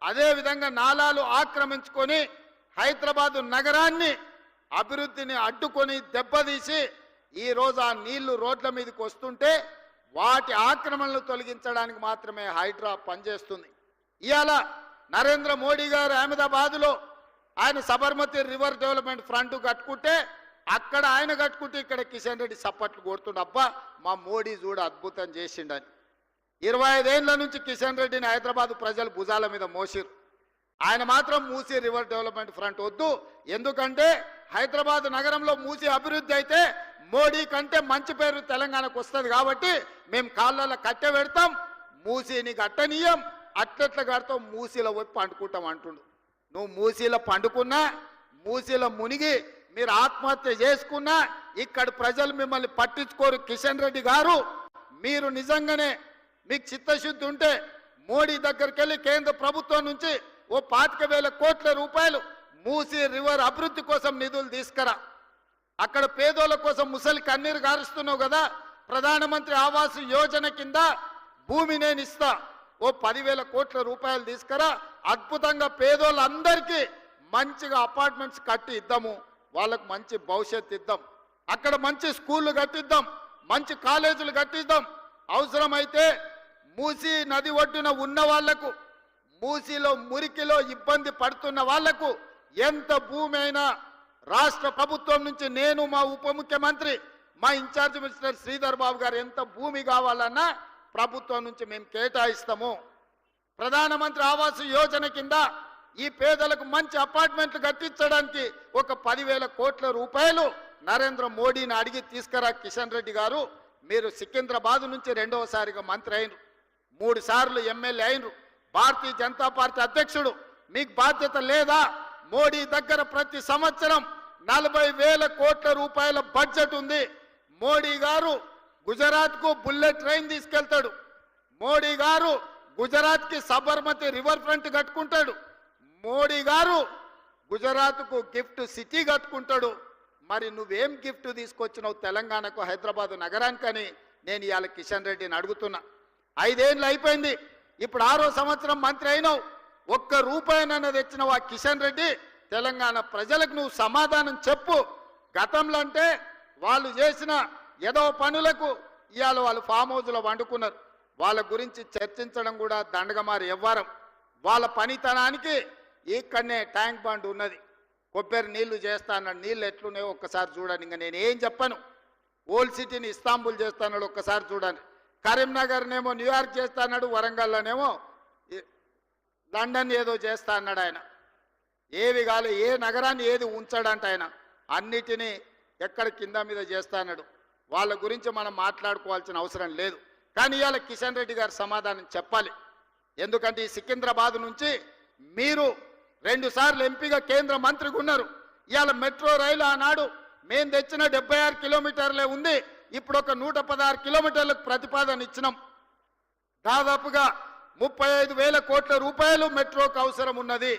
అదే విధంగా నాలాలు ఆక్రమించుకొని హైదరాబాదు నగరాన్ని అభివృద్ధిని అడ్డుకొని దెబ్బతీసి ఈ రోజు ఆ నీళ్లు రోడ్ల మీదకి వస్తుంటే వాటి ఆక్రమణలు తొలగించడానికి మాత్రమే హైడ్రా పనిచేస్తుంది. ఇవాళ నరేంద్ర మోడీ గారు అహ్మదాబాద్లో ఆయన సబర్మతి రివర్ డెవలప్మెంట్ ఫ్రంట్ కట్టుకుంటే అక్కడ ఆయన కట్టుకుంటే ఇక్కడ కిషన్ రెడ్డి సప్పట్లు కొడుతుండ. అబ్బా మా మోడీ చూడ అద్భుతం చేసిండని 25 ఏళ్ల నుంచి కిషన్ రెడ్డిని హైదరాబాద్ ప్రజలు భుజాల మీద మోసిరు. ఆయన మాత్రం మూసీ రివర్ డెవలప్మెంట్ ఫ్రంట్ వద్దు, ఎందుకంటే హైదరాబాద్ నగరంలో మూసీ అభివృద్ధి అయితే మోడీ కంటే మంచి పేరు తెలంగాణకు వస్తుంది కాబట్టి మేము కాళ్ళలో కట్టె పెడతాం, మూసీని కట్టనీయం, అట్లెట్ల కడతాం, మూసీలో పోయి పండుకుంటాం అంటుండు. నువ్వు మూసీలో పండుకున్నా, మూసీలో మునిగి మీరు ఆత్మహత్య చేసుకున్నా ఇక్కడ ప్రజలు మిమ్మల్ని పట్టించుకోరు. కిషన్ రెడ్డి గారు, మీరు నిజంగానే మీకు చిత్తశుద్ధి ఉంటే మోడీ దగ్గరికి వెళ్ళి కేంద్ర ప్రభుత్వం నుంచి ఓ 25,000 కోట్ల రూపాయలు మూసీ రివర్ అభివృద్ధి కోసం నిధులు తీసుకురా. అక్కడ పేదోళ్ళ కోసం ముసలి కన్నీరు గారుస్తున్నావు కదా, ప్రధానమంత్రి ఆవాస్ యోజన కింద భూమి నేను ఇస్తా, ఓ 10,000 కోట్ల రూపాయలు తీసుకురా. అద్భుతంగా పేదోళ్ళందరికీ మంచిగా అపార్ట్మెంట్స్ కట్టి ఇద్దాము, వాళ్ళకు మంచి భవిష్యత్తు ఇద్దాం, అక్కడ మంచి స్కూళ్ళు కట్టిద్దాం, మంచి కాలేజీలు కట్టిద్దాం. అవసరమైతే మూసీ నది ఒడ్డున ఉన్న వాళ్లకు, మూసీలో మురికిలో ఇబ్బంది పడుతున్న వాళ్లకు ఎంత భూమి అయినా రాష్ట్ర ప్రభుత్వం నుంచి నేను, మా ఉప ముఖ్యమంత్రి, మా ఇన్ఛార్జ్ మినిస్టర్ శ్రీధర్ బాబు గారు ఎంత భూమి కావాలన్నా ప్రభుత్వం నుంచి మేము కేటాయిస్తాము. ప్రధానమంత్రి ఆవాస్ యోజన కింద ఈ పేదలకు మంచి అపార్ట్మెంట్లు కట్టించడానికి ఒక 10,000 కోట్ల రూపాయలు నరేంద్ర మోడీని అడిగి తీసుకురా. కిషన్ రెడ్డి గారు, మీరు సికింద్రాబాద్ నుంచి 2వసారిగా మంత్రి అయినరు, 3 సార్లు ఎమ్మెల్యే అయినరు, భారతీయ జనతా పార్టీ అధ్యక్షుడు, మీకు బాధ్యత లేదా? మోడీ దగ్గర ప్రతి సంవత్సరం 40,000 కోట్ల రూపాయల బడ్జెట్ ఉంది. మోడీ గారు గుజరాత్కు బుల్లెట్ ట్రైన్ తీసుకెళ్తాడు, మోడీ గారు గుజరాత్కి సబర్మతి రివర్ ఫ్రంట్ కట్టుకుంటాడు, మోడీ గారు గుజరాత్కు గిఫ్ట్ సిటీ కట్టుకుంటాడు. మరి నువ్వేం గిఫ్ట్ తీసుకొచ్చినావు తెలంగాణకు, హైదరాబాద్ నగరానికని నేను ఇవాళ కిషన్ రెడ్డిని అడుగుతున్నా. 5 ఏళ్ళు అయిపోయింది, ఇప్పుడు 6వ సంవత్సరం మంత్రి అయినావు, ఒక్క రూపాయినైనా తెచ్చినావు ఆ కిషన్ రెడ్డి? తెలంగాణ ప్రజలకు నువ్వు సమాధానం చెప్పు. గతంలో అంటే వాళ్ళు చేసిన ఏదో పనులకు ఇవాళ వాళ్ళు ఫామ్ హౌస్లో వండుకున్నారు, వాళ్ళ గురించి చర్చించడం కూడా దండగమారి వ్యవహారం. వాళ్ళ పనితనానికి ఇక్కడనే ట్యాంక్ బండ్ ఉన్నది, కొబ్బరి నీళ్లు చేస్తా అన్నాడు, నీళ్ళు ఎట్లున్నాయో ఒక్కసారి చూడండి. ఇంకా నేను ఏం చెప్పను. ఓల్డ్ సిటీని ఇస్తాంబుల్ చేస్తాడు, ఒక్కసారి చూడండి. కరీంనగర్నేమో న్యూయార్క్ చేస్తా అన్నాడు, వరంగల్లోనేమో లండన్ ఏదో చేస్తా అన్నాడు. ఆయన ఏవి కాలే, ఏ నగరాన్ని ఏది ఉంచాడంట ఆయన, అన్నిటినీ ఎక్కడ కింద మీద చేస్తా అన్నాడు. వాళ్ళ గురించి మనం మాట్లాడుకోవాల్సిన అవసరం లేదు. కానీ ఇవాళ కిషన్ రెడ్డి గారు సమాధానం చెప్పాలి. ఎందుకంటే ఈ సికింద్రాబాద్ నుంచి మీరు 2 సార్లు ఎంపీగా కేంద్ర మంత్రిగా ఉన్నారు. ఇవాళ మెట్రో రైలు ఆనాడు మేము తెచ్చిన 76 కిలోమీటర్లే ఉంది, ఇప్పుడు ఒక 116 కిలోమీటర్లకు ప్రతిపాదన ఇచ్చినాం. దాదాపుగా 35,000 కోట్ల రూపాయలు మెట్రోకు అవసరం ఉన్నది.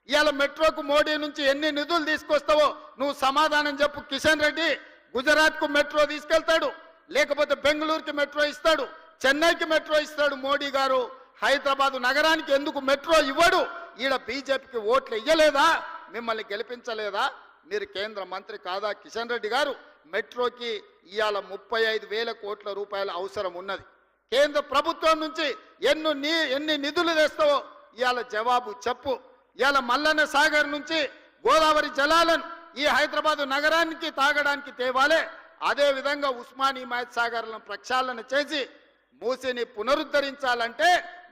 ఇవాళ మెట్రోకు మోడీ నుంచి ఎన్ని నిధులు తీసుకొస్తావో నువ్వు సమాధానం చెప్పు. కిషన్ రెడ్డి గుజరాత్కు మెట్రో తీసుకెళ్తాడు, లేకపోతే బెంగళూరుకి మెట్రో ఇస్తాడు, చెన్నైకి మెట్రో ఇస్తాడు. మోడీ గారు హైదరాబాద్ నగరానికి ఎందుకు మెట్రో ఇవ్వడు? ఈడ బీజేపీకి ఓట్లు ఇయ్యలేదా? మిమ్మల్ని గెలిపించలేదా? మీరు కేంద్ర మంత్రి కాదా? కిషన్ రెడ్డి గారు, మెట్రోకి ఇవాళ 35,000 కోట్ల రూపాయల అవసరం ఉన్నది. కేంద్ర ప్రభుత్వం నుంచి ఎన్ని నిధులు తెస్తావో ఇవాళ జవాబు చెప్పు. ఇవాళ మల్లన్న సాగర్ నుంచి గోదావరి జలాలను ఈ హైదరాబాద్ నగరానికి తాగడానికి తేవాలే. అదేవిధంగా ఉస్మాన్ హిమాయత్ సాగర్లను ప్రక్షాళన చేసి మూసిని పునరుద్ధరించాలంటే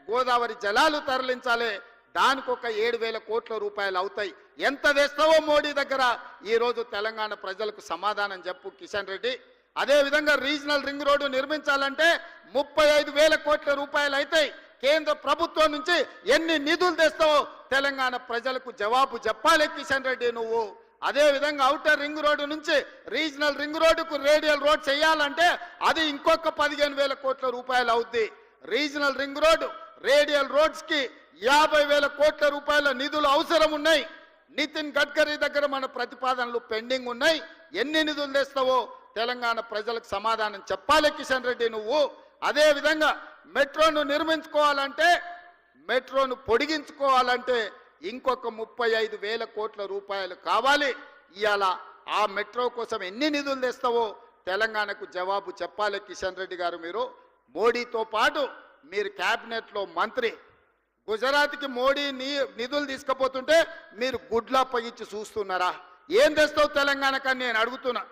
గోదావరి జలాలు తరలించాలి. దానికి ఒక 7,000 కోట్ల రూపాయలు అవుతాయి. ఎంత తెస్తావో మోడీ దగ్గర ఈరోజు తెలంగాణ ప్రజలకు సమాధానం చెప్పు కిషన్ రెడ్డి. అదేవిధంగా రీజనల్ రింగ్ రోడ్డు నిర్మించాలంటే 35,000 కోట్ల రూపాయలు అవుతాయి. కేంద్ర ప్రభుత్వం నుంచి ఎన్ని నిధులు తెస్తావో తెలంగాణ ప్రజలకు జవాబు చెప్పాలి కిషన్ రెడ్డి నువ్వు. అదేవిధంగా ఔటర్ రింగ్ రోడ్డు నుంచి రీజనల్ రింగ్ రోడ్డుకు రేడియల్ రోడ్ చేయాలంటే అది ఇంకొక 15,000 కోట్ల రూపాయలు అవుద్ది. రీజనల్ రింగ్ రోడ్డు, రేడియల్ రోడ్స్కి 50,000 కోట్ల రూపాయల నిధులు అవసరం ఉన్నాయి. నితిన్ గడ్కరీ దగ్గర మన ప్రతిపాదనలు పెండింగ్ ఉన్నాయి. ఎన్ని నిధులు తెస్తావో తెలంగాణ ప్రజలకు సమాధానం చెప్పాలి కిషన్ రెడ్డి నువ్వు. అదేవిధంగా మెట్రోను నిర్మించుకోవాలంటే మెట్రోను పొడిగించుకోవాలంటే ఇంకొక 35,000 కోట్ల రూపాయలు కావాలి. ఇవాళ ఆ మెట్రో కోసం ఎన్ని నిధులు తెస్తావో తెలంగాణకు జవాబు చెప్పాలి కిషన్ రెడ్డి గారు. మీరు మోడీతో పాటు మీరు క్యాబినెట్లో మంత్రి, గుజరాత్కి మోడీ నిధులు తీసుకుపోతుంటే మీరు గుడ్లా పగిచ్చి చూస్తున్నారా? ఏం తెస్తావు తెలంగాణకని నేను అడుగుతున్నా.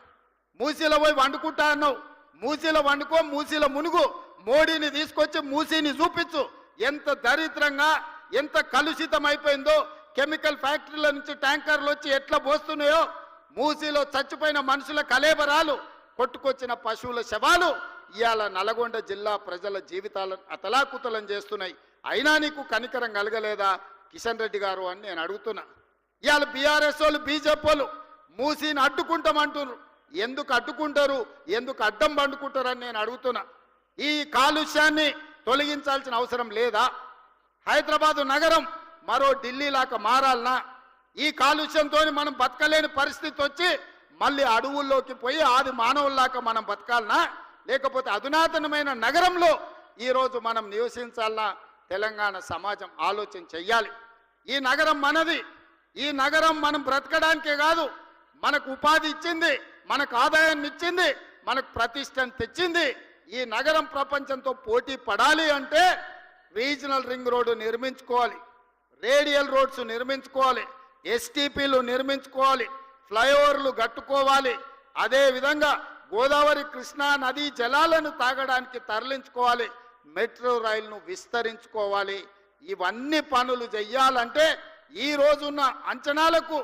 మూసీలో పోయి వండుకుంటా అన్నావు, మూసీలో వండుకో, మూసీలో మునుగు. మోడీని తీసుకొచ్చి మూసీని చూపించు. ఎంత దరిద్రంగా, ఎంత కలుషితం అయిపోయిందో, కెమికల్ ఫ్యాక్టరీల నుంచి ట్యాంకర్లు వచ్చి ఎట్లా పోస్తున్నాయో, మూసీలో చచ్చిపోయిన మనుషుల కలేబరాలు, కొట్టుకొచ్చిన పశువుల శవాలు ఇవాళ నల్గొండ జిల్లా ప్రజల జీవితాలను అతలాకుతలం చేస్తున్నాయి. అయినా నీకు కనికరం కలగలేదా కిషన్ రెడ్డి గారు అని నేను అడుగుతున్నా. ఇవాళ బీఆర్ఎస్ వాళ్ళు, బీజేపీ వాళ్ళు మూసీని అడ్డుకుంటామంటున్నారు. ఎందుకు అడ్డుకుంటారు, ఎందుకు అడ్డం పండుకుంటారని నేను అడుగుతున్నా. ఈ కాలుష్యాన్ని తొలగించాల్సిన అవసరం లేదా? హైదరాబాదు నగరం మరో ఢిల్లీ లాగా మారాలనా? ఈ కాలుష్యంతో మనం బతకలేని పరిస్థితి వచ్చి మళ్ళీ అడవుల్లోకి పోయి ఆది మానవుల్లాగా మనం బతకాలనా? లేకపోతే అధునాతనమైన నగరంలో ఈరోజు మనం నివసించాలనా? తెలంగాణ సమాజం ఆలోచన చెయ్యాలి. ఈ నగరం మనది. ఈ నగరం మనం బ్రతకడానికే కాదు, మనకు ఉపాధి ఇచ్చింది, మనకు ఆదాయాన్ని ఇచ్చింది, మనకు ప్రతిష్టను తెచ్చింది. ఈ నగరం ప్రపంచంతో పోటీ పడాలి అంటే రీజనల్ రింగ్ రోడ్డు నిర్మించుకోవాలి, రేడియల్ రోడ్స్ నిర్మించుకోవాలి, ఎస్టీపీలు నిర్మించుకోవాలి, ఫ్లైఓవర్లు కట్టుకోవాలి. అదేవిధంగా గోదావరి కృష్ణా నదీ జలాలను తాగడానికి తరలించుకోవాలి, మెట్రో రైలును విస్తరించుకోవాలి. ఇవన్నీ పనులు చెయ్యాలంటే ఈ రోజున్న అంచనాలకు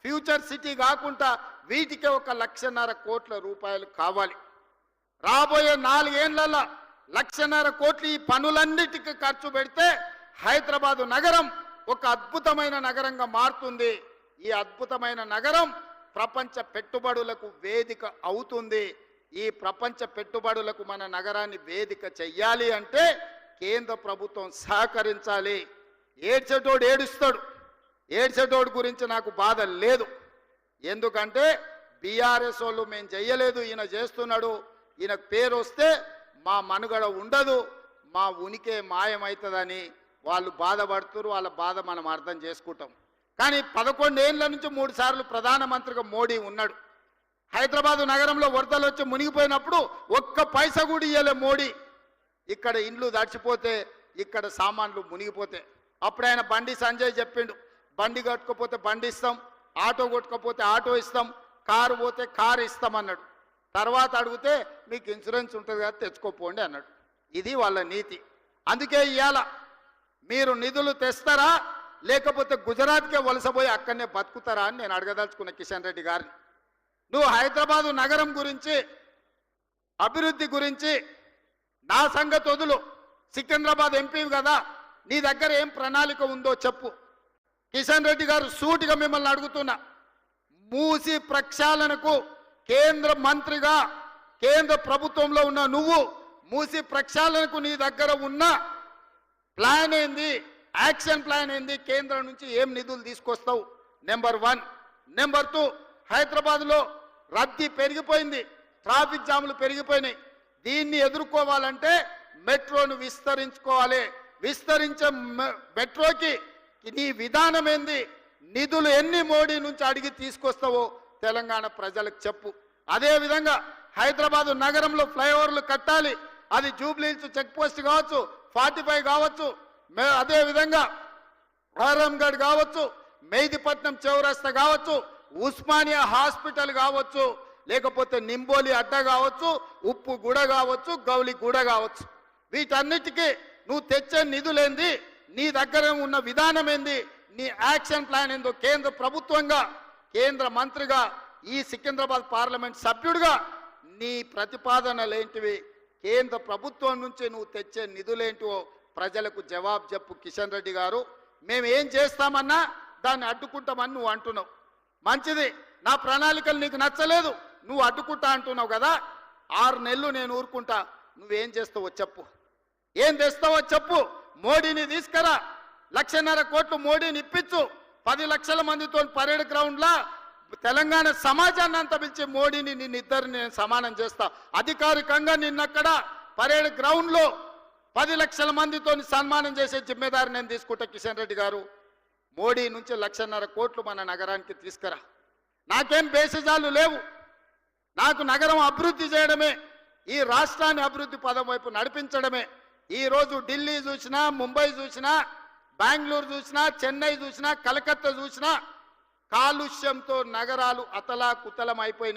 ఫ్యూచర్ సిటీ కాకుండా వీటికి 1,50,000 కోట్ల రూపాయలు కావాలి. రాబోయే 4 ఏళ్లలో 1,50,000 కోట్లు ఈ పనులన్నిటికీ ఖర్చు పెడితే హైదరాబాదు నగరం ఒక అద్భుతమైన నగరంగా మారుతుంది. ఈ అద్భుతమైన నగరం ప్రపంచ పెట్టుబడులకు వేదిక అవుతుంది. ఈ ప్రపంచ పెట్టుబడులకు మన నగరాన్ని వేదిక చెయ్యాలి అంటే కేంద్ర ప్రభుత్వం సహకరించాలి. ఏడ్చేటోడు ఏడుస్తాడు. ఏడ్చేటోడు గురించి నాకు బాధ లేదు. ఎందుకంటే బీఆర్ఎస్ వాళ్ళు మేము చెయ్యలేదు, ఈయన చేస్తున్నాడు, ఈయన పేరు వస్తే మా మనుగడ ఉండదు, మా ఉనికి మాయమవుతుందని వాళ్ళు బాధపడుతున్నారు. వాళ్ళ బాధ మనం అర్థం చేసుకుంటాం. కానీ 11 ఏళ్ల నుంచి 3 సార్లు ప్రధానమంత్రిగా మోడీ ఉన్నాడు. హైదరాబాదు నగరంలో వరదలు వచ్చి మునిగిపోయినప్పుడు ఒక్క పైసా కూడా ఇయ్యలే మోడీ. ఇక్కడ ఇండ్లు దడిచిపోతే, ఇక్కడ సామాన్లు మునిగిపోతే అప్పుడు ఆయన బండి సంజయ్ చెప్పిండు, బండి కట్టుకోపోతే బండి ఇస్తాం, ఆటో కొట్టుకోపోతే ఆటో ఇస్తాం, కారు పోతే కారు ఇస్తామన్నాడు. తర్వాత అడిగితే మీకు ఇన్సూరెన్స్ ఉంటుంది కదా తెచ్చుకోపోండి అన్నాడు. ఇది వాళ్ళ నీతి. అందుకే ఇవాళ మీరు నిధులు తెస్తారా లేకపోతే గుజరాత్కే వలసపోయి అక్కడనే బతుకుతారా అని నేను అడగదలుచుకున్న కిషన్ రెడ్డి గారిని. నువ్వు హైదరాబాదు నగరం గురించి, అభివృద్ధి గురించి నా సంగతి వదులు. సికింద్రాబాద్ ఎంపీ కదా, నీ దగ్గర ఏం ప్రణాళిక ఉందో చెప్పు. కిషన్ రెడ్డి గారు సూటిగా మిమ్మల్ని అడుగుతున్నా. మూసి ప్రక్షాళనకు కేంద్ర మంత్రిగా కేంద్ర ప్రభుత్వంలో ఉన్న నువ్వు మూసి ప్రక్షాళనకు నీ దగ్గర ఉన్న ప్లాన్ ఏంది, యాక్షన్ ప్లాన్ ఏంది, కేంద్రం నుంచి ఏం నిధులు తీసుకొస్తావు? నెంబర్ 1. నెంబర్ 2, హైదరాబాద్లో రద్దీ పెరిగిపోయింది, ట్రాఫిక్ జాములు పెరిగిపోయినాయి. దీన్ని ఎదుర్కోవాలంటే మెట్రోను విస్తరించుకోవాలి. విస్తరించే మెట్రోకి నీ విధానం ఏంది, నిధులు ఎన్ని మోడీ నుంచి అడిగి తీసుకొస్తావో తెలంగాణ ప్రజలకు చెప్పు. అదేవిధంగా హైదరాబాదు నగరంలో ఫ్లైఓవర్లు కట్టాలి. అది జూబ్లీహిల్స్ చెక్ పోస్ట్ కావచ్చు, 45 కావచ్చు, అదేవిధంగా ఆరంగఢ్ కావచ్చు, మెహదీపట్నం చౌరస్తా కావచ్చు, ఉస్మానియా హాస్పిటల్ కావచ్చు, లేకపోతే నింబోలి అడ్డ కావచ్చు, ఉప్పు గుడ కావచ్చు, గౌలి గుడ కావచ్చు. వీటన్నిటికీ నువ్వు తెచ్చే నిధులేంది, నీ దగ్గర ఉన్న విధానం ఏంది, నీ యాక్షన్ ప్లాన్ ఏందో కేంద్ర ప్రభుత్వంగా, కేంద్ర మంత్రిగా, ఈ సికింద్రాబాద్ పార్లమెంట్ సభ్యుడిగా నీ ప్రతిపాదనలేంటివి, కేంద్ర ప్రభుత్వం నుంచి నువ్వు తెచ్చే నిధులేంటివో ప్రజలకు జవాబు చెప్పు కిషన్ రెడ్డి గారు. మేము ఏం చేస్తామన్నా దాన్ని అడ్డుకుంటామని నువ్వు అంటున్నావు. మంచిది, నా ప్రణాళికలు నీకు నచ్చలేదు, నువ్వు అడ్డుకుంటా అంటున్నావు కదా. 6 నెలలు నేను ఊరుకుంటా, నువ్వేం చేస్తావో చెప్పు. ఏం తెస్తావో చెప్పు. మోడీని తీసుకురా, 1,50,000 కోట్లు మోడీని ఇప్పించు. 10 లక్షల మందితో పరేడ్ గ్రౌండ్లా తెలంగాణ సమాజాన్ని అంతా పిలిచి మోడీని నిన్నిద్దరిని నేను సమానం చేస్తా. అధికారికంగా నిన్నక్కడ పరేడ్ గ్రౌండ్లో 10 లక్షల మందితో సన్మానం చేసే జిమ్మేదారి నేను తీసుకుంటా. కిషన్ రెడ్డి గారు, మోడీ నుంచి 1.5 కోట్లు మన నగరానికి తీసుకురా. నాకేం బేసిజాలు లేవు. నాకు నగరం అభివృద్ధి చేయడమే, ఈ రాష్ట్రాన్ని అభివృద్ధి పదం వైపు నడిపించడమే. ఈరోజు ఢిల్లీ చూసినా, ముంబై చూసినా, బెంగళూరు చూసినా, చెన్నై చూసినా, కలకత్తా చూసినా కాలుష్యంతో నగరాలు అతలాకుతలం అయిపోయినాయి.